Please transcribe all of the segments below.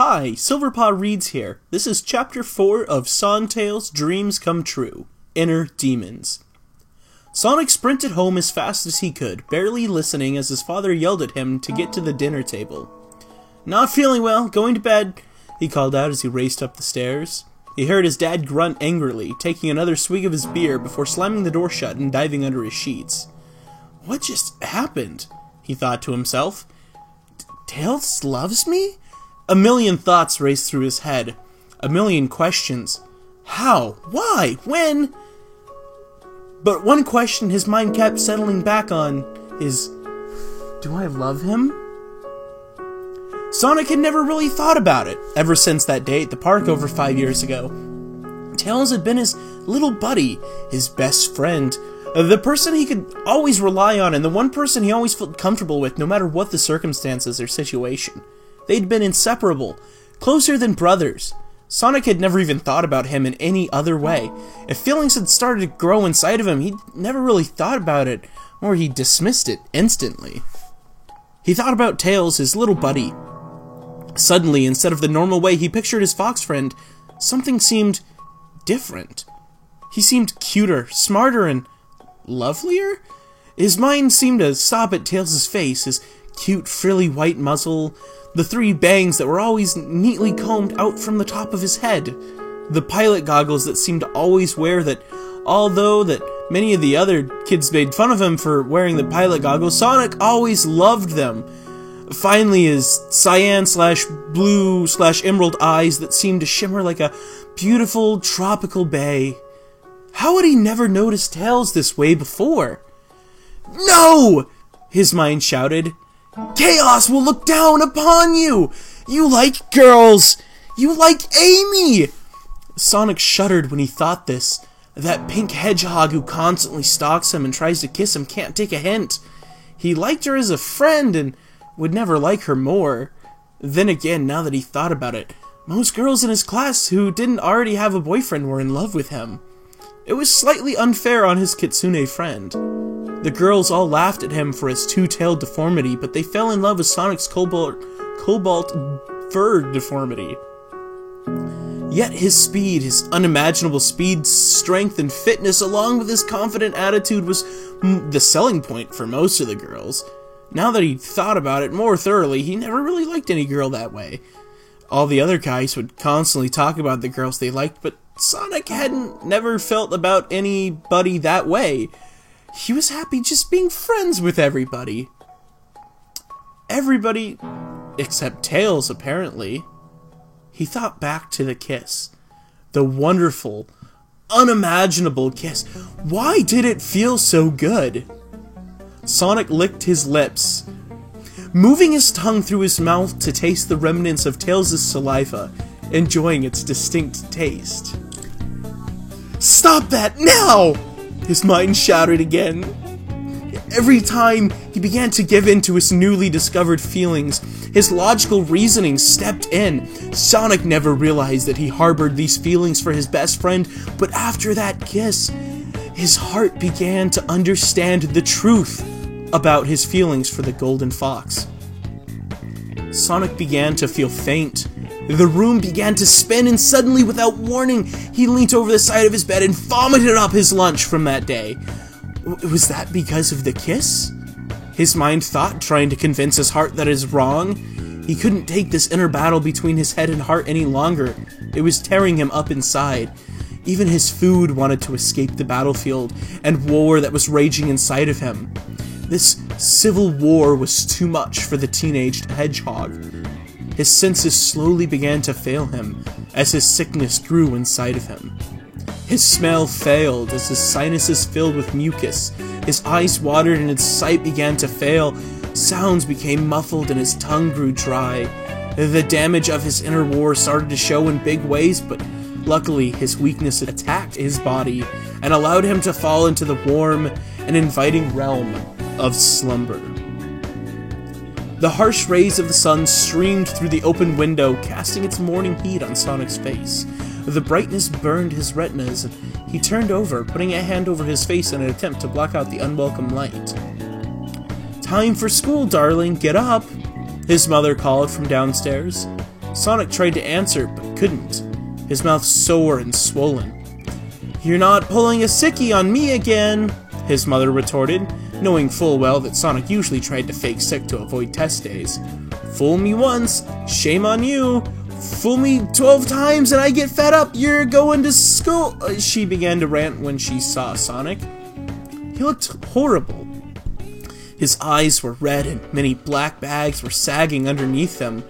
Hi, Silverpaw Reads here. This is Chapter 4 of Sontail's Dreams Come True, Inner Demons. Sonic sprinted home as fast as he could, barely listening as his father yelled at him to get to the dinner table. "Not feeling well, going to bed," he called out as he raced up the stairs. He heard his dad grunt angrily, taking another swig of his beer before slamming the door shut and diving under his sheets. What just happened? He thought to himself. Tails loves me? A million thoughts raced through his head. A million questions. How? Why? When? But one question his mind kept settling back on is, do I love him? Sonic had never really thought about it, ever since that day at the park over 5 years ago. Tails had been his little buddy, his best friend, the person he could always rely on, and the one person he always felt comfortable with no matter what the circumstances or situation. They'd been inseparable, closer than brothers. Sonic had never even thought about him in any other way. If feelings had started to grow inside of him, he'd never really thought about it, or he dismissed it instantly. He thought about Tails, his little buddy. Suddenly, instead of the normal way he pictured his fox friend, something seemed different. He seemed cuter, smarter, and lovelier? His mind seemed to stop at Tails' face, his cute, frilly white muzzle, the 3 bangs that were always neatly combed out from the top of his head, the pilot goggles that seemed to always wear that, although that many of the other kids made fun of him for wearing the pilot goggles, Sonic always loved them. Finally, his cyan/blue/emerald eyes that seemed to shimmer like a beautiful tropical bay. How had he never noticed Tails this way before? No! His mind shouted. Chaos will look down upon you! You like girls! You like Amy! Sonic shuddered when he thought this. That pink hedgehog who constantly stalks him and tries to kiss him can't take a hint. He liked her as a friend and would never like her more. Then again, now that he thought about it, most girls in his class who didn't already have a boyfriend were in love with him. It was slightly unfair on his Kitsune friend. The girls all laughed at him for his 2-tailed deformity, but they fell in love with Sonic's cobalt fur deformity. Yet his speed, his unimaginable speed, strength, and fitness, along with his confident attitude, was the selling point for most of the girls. Now that he thought about it more thoroughly, he never really liked any girl that way. All the other guys would constantly talk about the girls they liked, but Sonic hadn't never felt about anybody that way. He was happy just being friends with everybody. Everybody except Tails, apparently. He thought back to the kiss. The wonderful, unimaginable kiss. Why did it feel so good? Sonic licked his lips, moving his tongue through his mouth to taste the remnants of Tails' saliva, enjoying its distinct taste. Stop that now! His mind shouted again. Every time he began to give in to his newly discovered feelings, his logical reasoning stepped in. Sonic never realized that he harbored these feelings for his best friend, but after that kiss, his heart began to understand the truth about his feelings for the Golden Fox. Sonic began to feel faint. The room began to spin, and suddenly, without warning, he leant over the side of his bed and vomited up his lunch from that day. Was that because of the kiss? His mind thought, trying to convince his heart that it is wrong. He couldn't take this inner battle between his head and heart any longer. It was tearing him up inside. Even his food wanted to escape the battlefield and war that was raging inside of him. This civil war was too much for the teenaged hedgehog. His senses slowly began to fail him as his sickness grew inside of him. His smell failed as his sinuses filled with mucus. His eyes watered and his sight began to fail. Sounds became muffled and his tongue grew dry. The damage of his inner war started to show in big ways, but luckily his weakness attacked his body and allowed him to fall into the warm and inviting realm of slumber. The harsh rays of the sun streamed through the open window, casting its morning heat on Sonic's face. The brightness burned his retinas, and he turned over, putting a hand over his face in an attempt to block out the unwelcome light. "Time for school, darling, get up!" his mother called from downstairs. Sonic tried to answer, but couldn't, his mouth sore and swollen. "You're not pulling a sickie on me again," his mother retorted, knowing full well that Sonic usually tried to fake sick to avoid test days. "Fool me once, shame on you. Fool me 12 times and I get fed up, you're going to school," she began to rant when she saw Sonic. He looked horrible. His eyes were red and many black bags were sagging underneath them.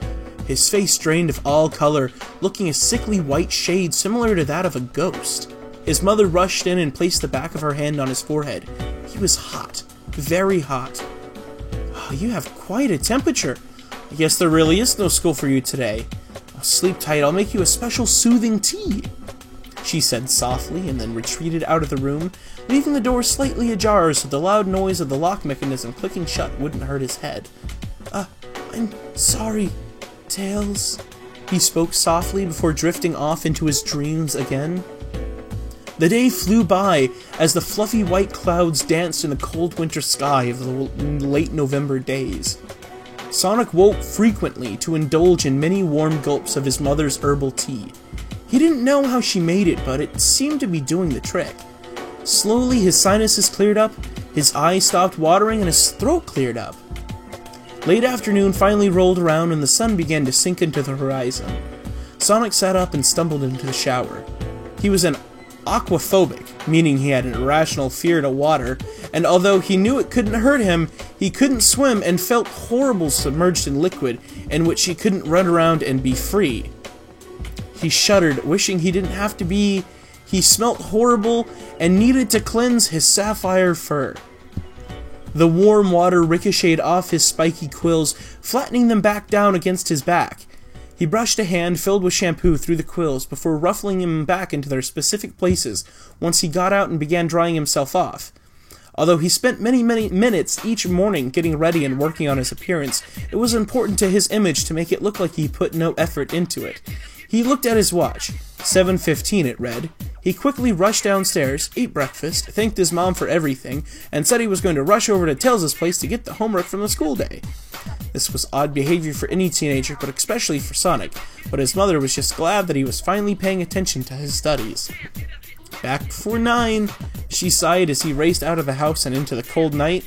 His face drained of all color, looking a sickly white shade similar to that of a ghost. His mother rushed in and placed the back of her hand on his forehead. He was hot. Very hot. "Oh, you have quite a temperature. I guess there really is no school for you today. Oh, sleep tight, I'll make you a special soothing tea," she said softly, and then retreated out of the room, leaving the door slightly ajar so the loud noise of the lock mechanism clicking shut wouldn't hurt his head. I'm sorry, Tails," he spoke softly before drifting off into his dreams again. The day flew by as the fluffy white clouds danced in the cold winter sky of the late November days. Sonic woke frequently to indulge in many warm gulps of his mother's herbal tea. He didn't know how she made it, but it seemed to be doing the trick. Slowly his sinuses cleared up, his eyes stopped watering, and his throat cleared up. Late afternoon finally rolled around and the sun began to sink into the horizon. Sonic sat up and stumbled into the shower. He was an aquaphobic, meaning he had an irrational fear to water, and although he knew it couldn't hurt him, he couldn't swim and felt horrible submerged in liquid in which he couldn't run around and be free. He shuddered, wishing he didn't have to be. He smelt horrible and needed to cleanse his sapphire fur. The warm water ricocheted off his spiky quills, flattening them back down against his back. He brushed a hand filled with shampoo through the quills before ruffling them back into their specific places once he got out and began drying himself off. Although he spent many minutes each morning getting ready and working on his appearance, it was important to his image to make it look like he put no effort into it. He looked at his watch. 7:15 it read. He quickly rushed downstairs, ate breakfast, thanked his mom for everything, and said he was going to rush over to Tails' place to get the homework from the school day. This was odd behavior for any teenager, but especially for Sonic, but his mother was just glad that he was finally paying attention to his studies. "Back before 9, she sighed as he raced out of the house and into the cold night.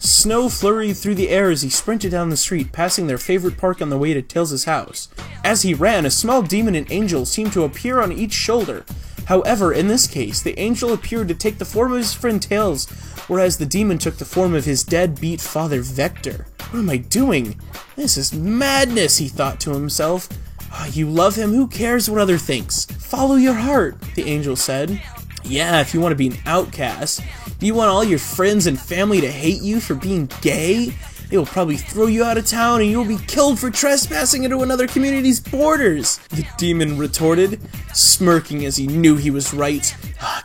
Snow flurried through the air as he sprinted down the street, passing their favorite park on the way to Tails' house. As he ran, a small demon and angel seemed to appear on each shoulder. However, in this case, the angel appeared to take the form of his friend Tails, whereas the demon took the form of his deadbeat father Vector. "What am I doing? This is madness," he thought to himself. "Oh, you love him, who cares what other thinks? Follow your heart," the angel said. "Yeah, if you want to be an outcast. Do you want all your friends and family to hate you for being gay? They will probably throw you out of town and you will be killed for trespassing into another community's borders," the demon retorted, smirking as he knew he was right.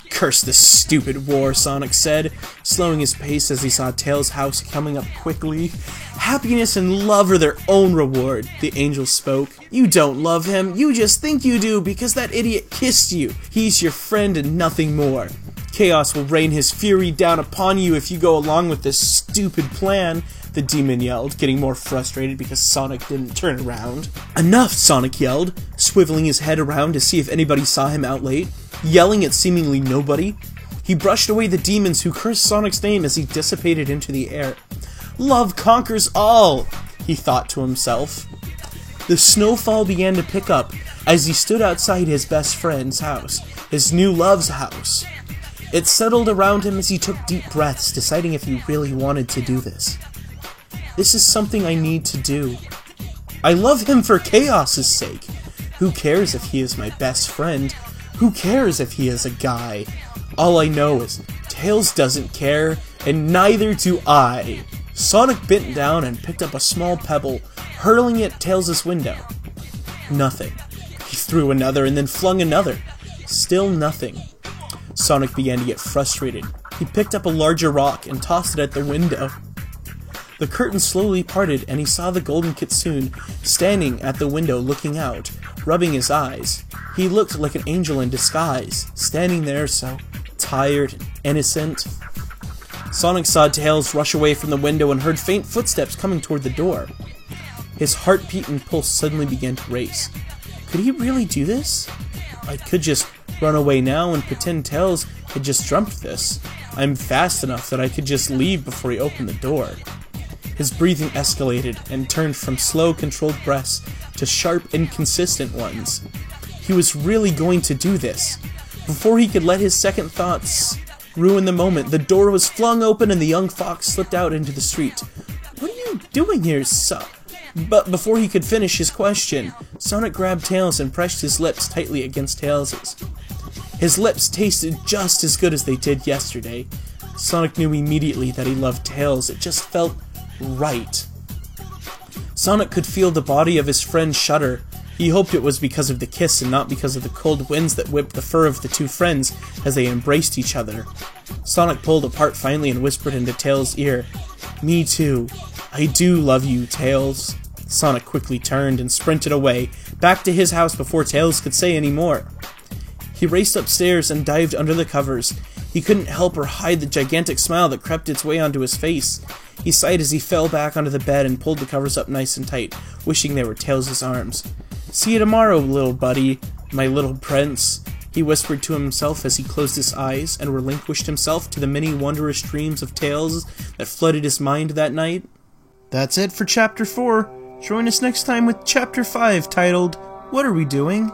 "Curse the stupid war," Sonic said, slowing his pace as he saw Tails' house coming up quickly. "Happiness and love are their own reward," the angel spoke. "You don't love him, you just think you do because that idiot kissed you. He's your friend and nothing more. Chaos will rain his fury down upon you if you go along with this stupid plan," the demon yelled, getting more frustrated because Sonic didn't turn around. "Enough!" Sonic yelled, swiveling his head around to see if anybody saw him out late, yelling at seemingly nobody. He brushed away the demons who cursed Sonic's name as he dissipated into the air. "Love conquers all," he thought to himself. The snowfall began to pick up as he stood outside his best friend's house, his new love's house. It settled around him as he took deep breaths, deciding if he really wanted to do this. This is something I need to do. I love him for Chaos's sake. Who cares if he is my best friend? Who cares if he is a guy? All I know is Tails doesn't care, and neither do I. Sonic bent down and picked up a small pebble, hurling it at Tails' window. Nothing. He threw another and then flung another. Still nothing. Sonic began to get frustrated. He picked up a larger rock and tossed it at the window. The curtain slowly parted and he saw the Golden Kitsune standing at the window looking out, rubbing his eyes. He looked like an angel in disguise, standing there so tired and innocent. Sonic saw Tails rush away from the window and heard faint footsteps coming toward the door. His heartbeat and pulse suddenly began to race. Could he really do this? I could just run away now and pretend Tails had just dreamt this. I'm fast enough that I could just leave before he opened the door. His breathing escalated and turned from slow, controlled breaths to sharp, inconsistent ones. He was really going to do this. Before he could let his second thoughts ruin the moment, the door was flung open and the young fox slipped out into the street. What are you doing here, son? But before he could finish his question, Sonic grabbed Tails and pressed his lips tightly against Tails's. His lips tasted just as good as they did yesterday. Sonic knew immediately that he loved Tails. It just felt right. Sonic could feel the body of his friend shudder. He hoped it was because of the kiss and not because of the cold winds that whipped the fur of the two friends as they embraced each other. Sonic pulled apart finally and whispered into Tails' ear, "Me too. I do love you, Tails." Sonic quickly turned and sprinted away, back to his house before Tails could say any more. He raced upstairs and dived under the covers. He couldn't help or hide the gigantic smile that crept its way onto his face. He sighed as he fell back onto the bed and pulled the covers up nice and tight, wishing they were Tails' arms. "See you tomorrow, little buddy, my little prince," he whispered to himself as he closed his eyes and relinquished himself to the many wondrous dreams of Tails that flooded his mind that night. That's it for Chapter 4. Join us next time with Chapter 5, titled, "What Are We Doing?"